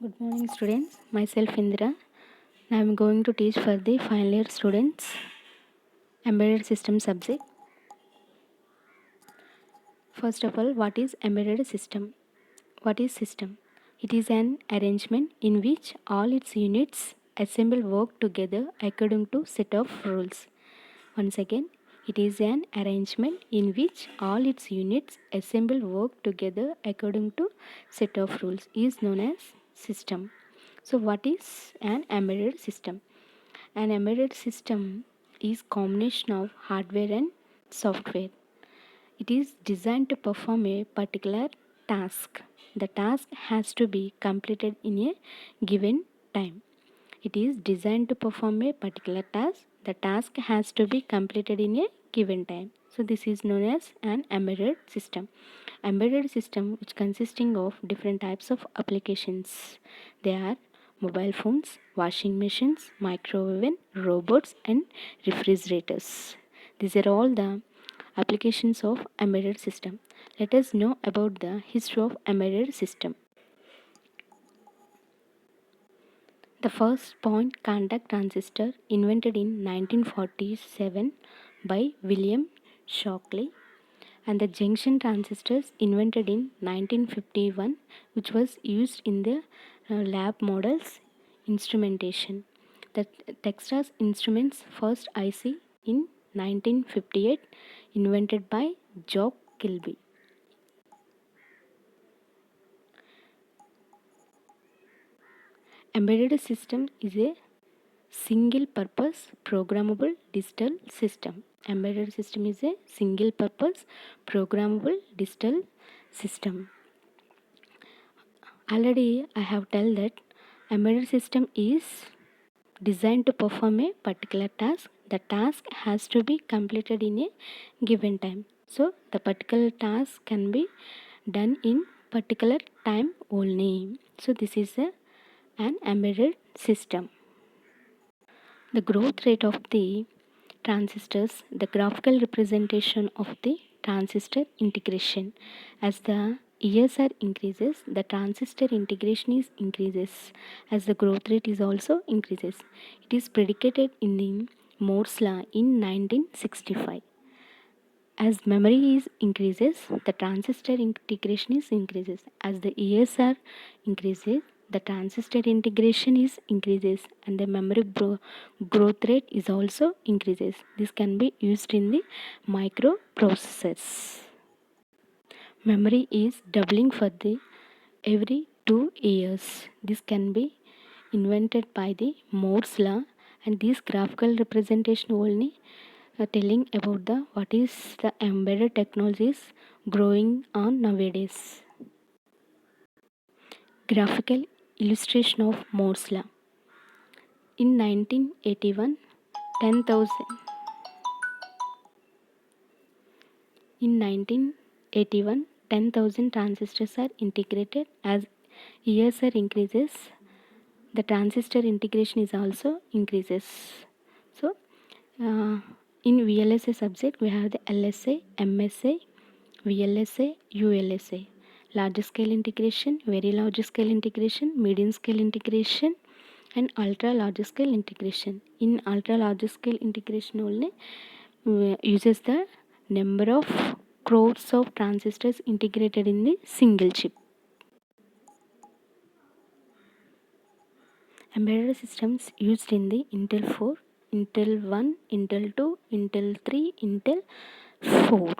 Good morning, students. Myself Indira. I am going to teach for the final year students embedded system subject. First of all, what is embedded system? What is system? It is an arrangement in which all its units assemble work together according to set of rules. Once again, it is an arrangement in which all its units assemble work together according to set of rules is known as system. So what is an embedded system? An embedded system is combination of hardware and software. It is designed to perform a particular task. The task has to be completed in a given time. It is designed to perform a particular task. The task has to be completed in a given time. So this is known as an embedded system. Embedded system which consisting of different types of applications. They are mobile phones, washing machines, microwave, robots and refrigerators. These are all the applications of embedded system. Let us know about the history of embedded system. The first point contact transistor invented in 1947 by William Shockley, and the junction transistors invented in 1951, which was used in the lab models instrumentation. The Texas Instruments first IC in 1958 invented by Jock Kilby. Embedded system is a single purpose programmable digital system. Embedded system is a single purpose programmable digital system. Already I have told that embedded system is designed to perform a particular task. The task has to be completed in a given time. So the particular task can be done in particular time only. So this is an embedded system. The growth rate of the transistors, the graphical representation of the transistor integration. As the years are increases, the transistor integration is increases as the growth rate is also increases. It is predicated in the Moore's law in 1965. As memory is increases, the transistor integration is increases. As the years are increases, the transistor integration is increases and the memory growth rate is also increases. This can be used in the microprocessors. Memory is doubling for the every 2 years. This can be invented by the Moore's law, and this graphical representation only telling about the what is the embedded technologies growing on nowadays. Graphical illustration of Moore's law. In 1981, 10,000 in 1981 10,000 transistors are integrated. As years are increases, the transistor integration is also increases. So in VLSA subject we have the LSA, MSA, VLSA, ULSA. Large scale integration, very large scale integration, medium scale integration and ultra large scale integration. In ultra large scale integration only uses the number of crores of transistors integrated in the single chip. Embedded systems used in the Intel 4, Intel 1, Intel 2, Intel 3, Intel 4.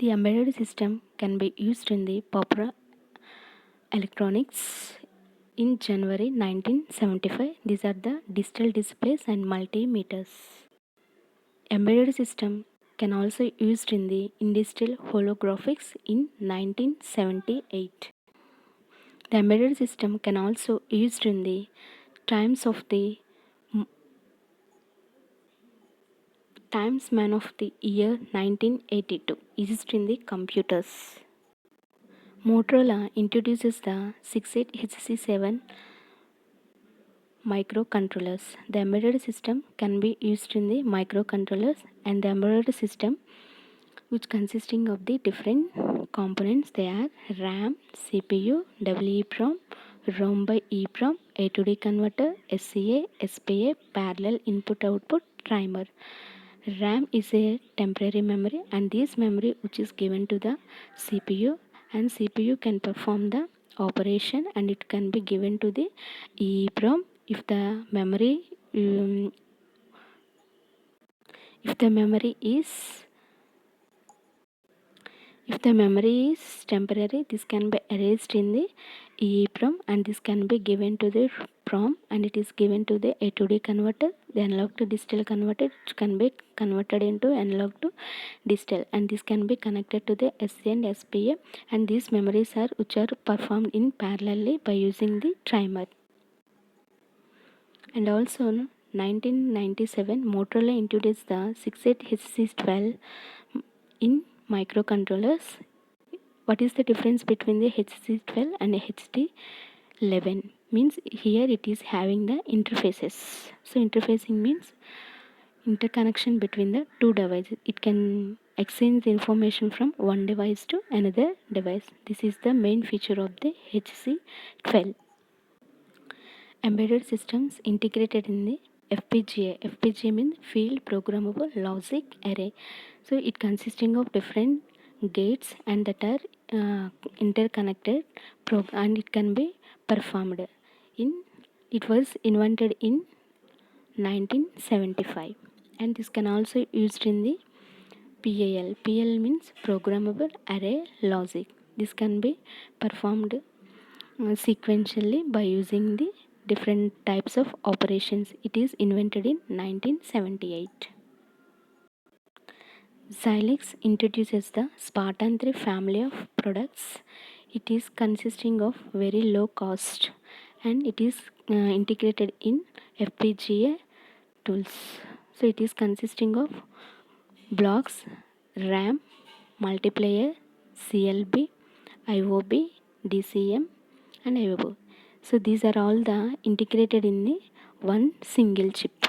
The embedded system can be used in the Popular Electronics in January 1975. These are the digital displays and multimeters. Embedded system can also used in the industrial holographics in 1978. The embedded system can also used in the times of the Times Man of the Year 1982 used in the computers. Motorola introduces the 68HC7 microcontrollers. The embedded system can be used in the microcontrollers, and the embedded system which consisting of the different components, they are RAM, CPU, EEPROM, ROM by EEPROM, A to D converter, SCA, SPA, parallel input output timer. RAM is a temporary memory, and this memory which is given to the CPU, and CPU can perform the operation, and it can be given to the EEPROM if the memory is temporary, this can be erased in the EEPROM, and this can be given to the PROM, and it is given to the A to D converter, the analog to digital converter, which can be converted into analog to digital, and this can be connected to the SC and SPA, and these memories are which are performed in parallelly by using the timer. And also 1997 Motorola introduced the 68HC12 in microcontrollers. What is the difference between the HC12 and HT11? Means here it is having the interfaces. So interfacing means interconnection between the two devices. It can exchange the information from one device to another device. This is the main feature of the HC12. Embedded systems integrated in the FPGA. FPGA means Field Programmable Logic Array. So it consisting of different gates and that are interconnected and it can be performed. It was invented in 1975, and this can also used in the PAL. PAL means Programmable Array Logic. This can be performed sequentially by using the different types of operations. It is invented in 1978. Xilinx introduces the Spartan 3 family of products. It is consisting of very low cost, and it is integrated in FPGA tools. So it is consisting of blocks, RAM, multiplayer, CLB, IOB, DCM, and IOB. So these are all the integrated in the one single chip.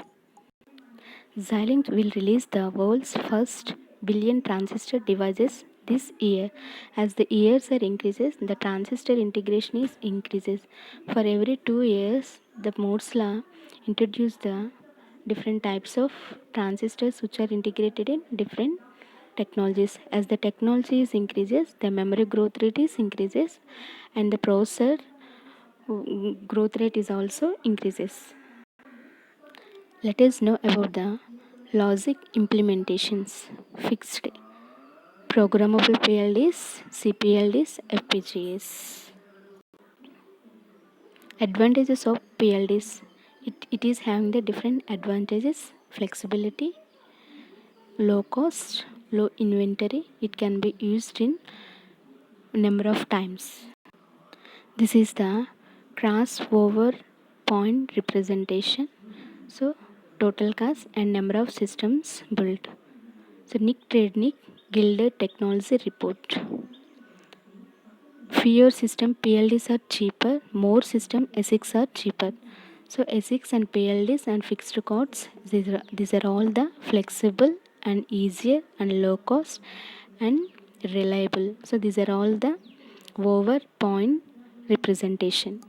Xilinx will release the world's first billion transistor devices this year. As the years are increases, the transistor integration is increases. For every 2 years, the Moore's law introduced the different types of transistors which are integrated in different technologies. As the technology is increases, the memory growth rate is increases, and the processor growth rate is also increases. Let us know about the logic implementations. Fixed programmable PLDs, CPLDs, FPGAs. Advantages of PLDs. It is having the different advantages: flexibility, low cost, low inventory. It can be used in number of times. This is the crossover point representation. So total cost and number of systems built. So Nick Trednick, Gilder Technology Report. Fewer system PLDs are cheaper, more system ASICs are cheaper. So ASICs and PLDs and fixed costs, these are all the flexible and easier and low cost and reliable. So these are all the over point representation.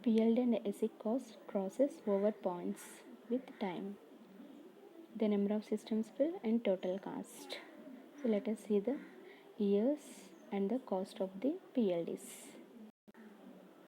PLD and ASIC cost crosses over points with time, the number of systems built and total cost. So let us see the years and the cost of the PLDs.